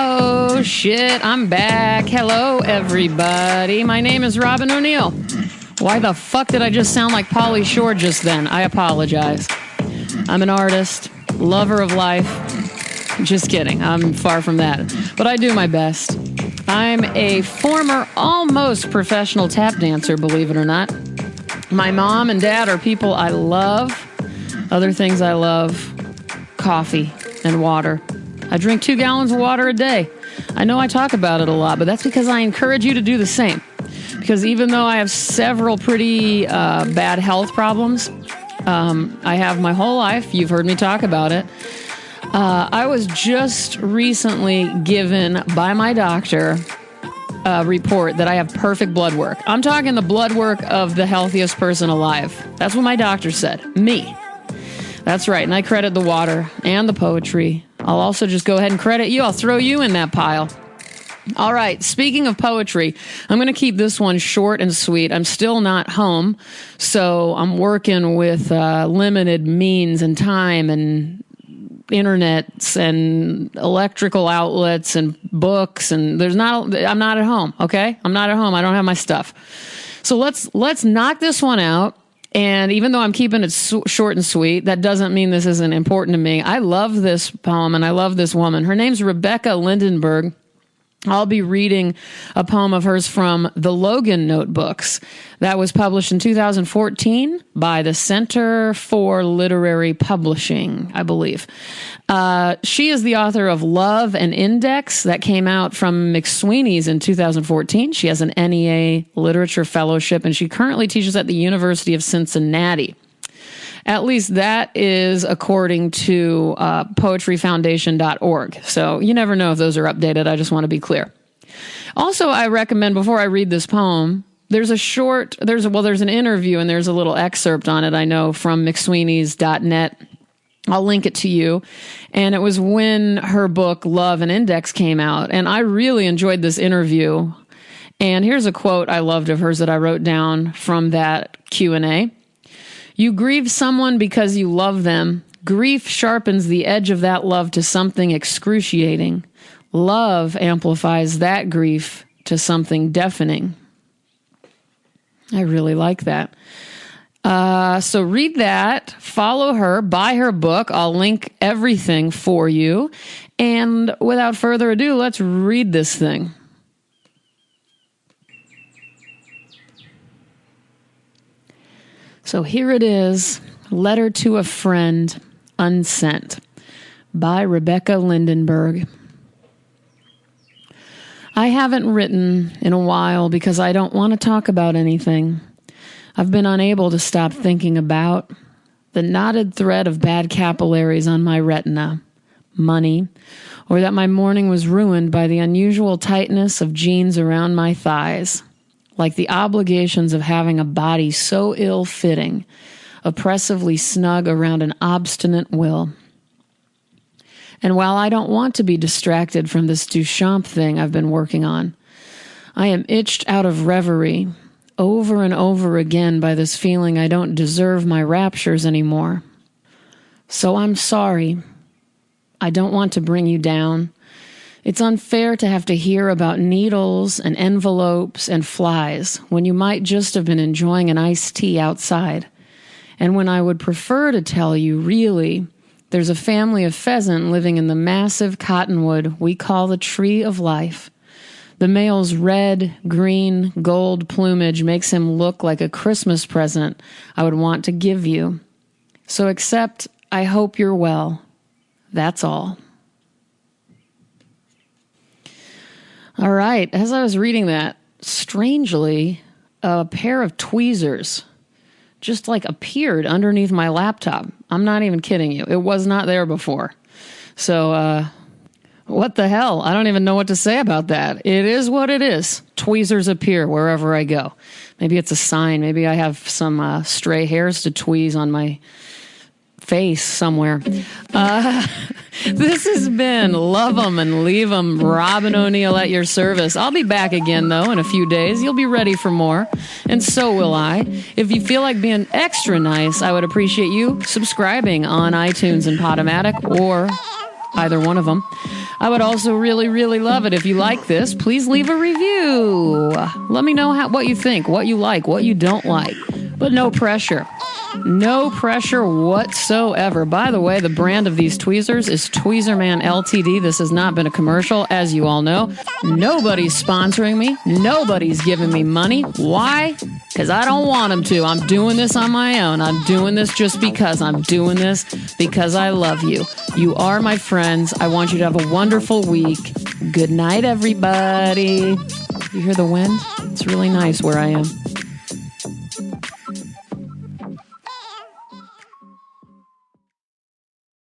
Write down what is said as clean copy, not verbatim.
Oh, shit, I'm back. Hello, everybody. My name is Robin O'Neill. Why the fuck did I just sound like Pauly Shore just then? I apologize. I'm an artist, lover of life. Just kidding. I'm far from that. But I do my best. I'm a former, almost professional tap dancer, believe it or not. My mom and dad are people I love. Other things I love, coffee and water. I drink 2 gallons of water a day. I know I talk about it a lot, but that's because I encourage you to do the same. Because even though I have several pretty bad health problems, I have my whole life. You've heard me talk about it. I was just recently given by my doctor a report that I have perfect blood work. I'm talking the blood work of the healthiest person alive. That's what my doctor said. Me. That's right. And I credit the water and the poetry. I'll also just go ahead and credit you. I'll throw you in that pile. All right. Speaking of poetry, I'm going to keep this one short and sweet. I'm still not home, so I'm working with limited means and time and internets and electrical outlets and books, and I'm not at home. Okay. I'm not at home. I don't have my stuff. So let's knock this one out. And even though I'm keeping it short and sweet, that doesn't mean this isn't important to me. I love this poem and I love this woman. Her name's Rebecca Lindenberg. I'll be reading a poem of hers from the Logan Notebooks that was published in 2014 by the Center for Literary Publishing, I believe. She is the author of Love and Index that came out from McSweeney's in 2014. She has an NEA Literature Fellowship, and she currently teaches at the University of Cincinnati. At least that is according to poetryfoundation.org. So you never know if those are updated. I just want to be clear. Also, I recommend, before I read this poem, there's an interview and there's a little excerpt on it, I know, from McSweeney's.net. I'll link it to you. And it was when her book, Love and Index, came out. And I really enjoyed this interview. And here's a quote I loved of hers that I wrote down from that Q&A. You grieve someone because you love them. Grief sharpens the edge of that love to something excruciating. Love amplifies that grief to something deafening. I really like that. So read that, follow her, buy her book. I'll link everything for you. And without further ado, let's read this thing. So here it is, Letter to a Friend, Unsent, by Rebecca Lindenberg. I haven't written in a while because I don't want to talk about anything. I've been unable to stop thinking about the knotted thread of bad capillaries on my retina, money, or that my morning was ruined by the unusual tightness of jeans around my thighs. Like the obligations of having a body so ill-fitting, oppressively snug around an obstinate will. And while I don't want to be distracted from this Duchamp thing I've been working on, I am itched out of reverie over and over again by this feeling I don't deserve my raptures anymore. So I'm sorry. I don't want to bring you down. It's unfair to have to hear about needles and envelopes and flies when you might just have been enjoying an iced tea outside. And when I would prefer to tell you, really, there's a family of pheasant living in the massive cottonwood we call the tree of life. The male's red, green, gold plumage makes him look like a Christmas present I would want to give you. So accept, I hope you're well. That's all. All right. As I was reading that, strangely, a pair of tweezers just appeared underneath my laptop. I'm not even kidding you. It was not there before. So, what the hell? I don't even know what to say about that. It is what it is. Tweezers appear wherever I go. Maybe it's a sign. Maybe I have some stray hairs to tweeze on my face somewhere. This has been Love 'em and Leave 'em, Robin O'Neill at your service. I'll be back again, though, in a few days. You'll be ready for more, and so will I. If you feel like being extra nice, I would appreciate you subscribing on iTunes and Podomatic, or either one of them. I would also really, really love it if you like this. Please leave a review. Let me know what you think, what you like, what you don't like. But no pressure. No pressure whatsoever. By the way, the brand of these tweezers is Tweezerman Ltd. This has not been a commercial, as you all know. Nobody's sponsoring me. Nobody's giving me money. Why? Because I don't want them to. I'm doing this on my own. I'm doing this just because. I'm doing this because I love you. You are my friends. I want you to have a wonderful week. Good night, everybody. You hear the wind? It's really nice where I am.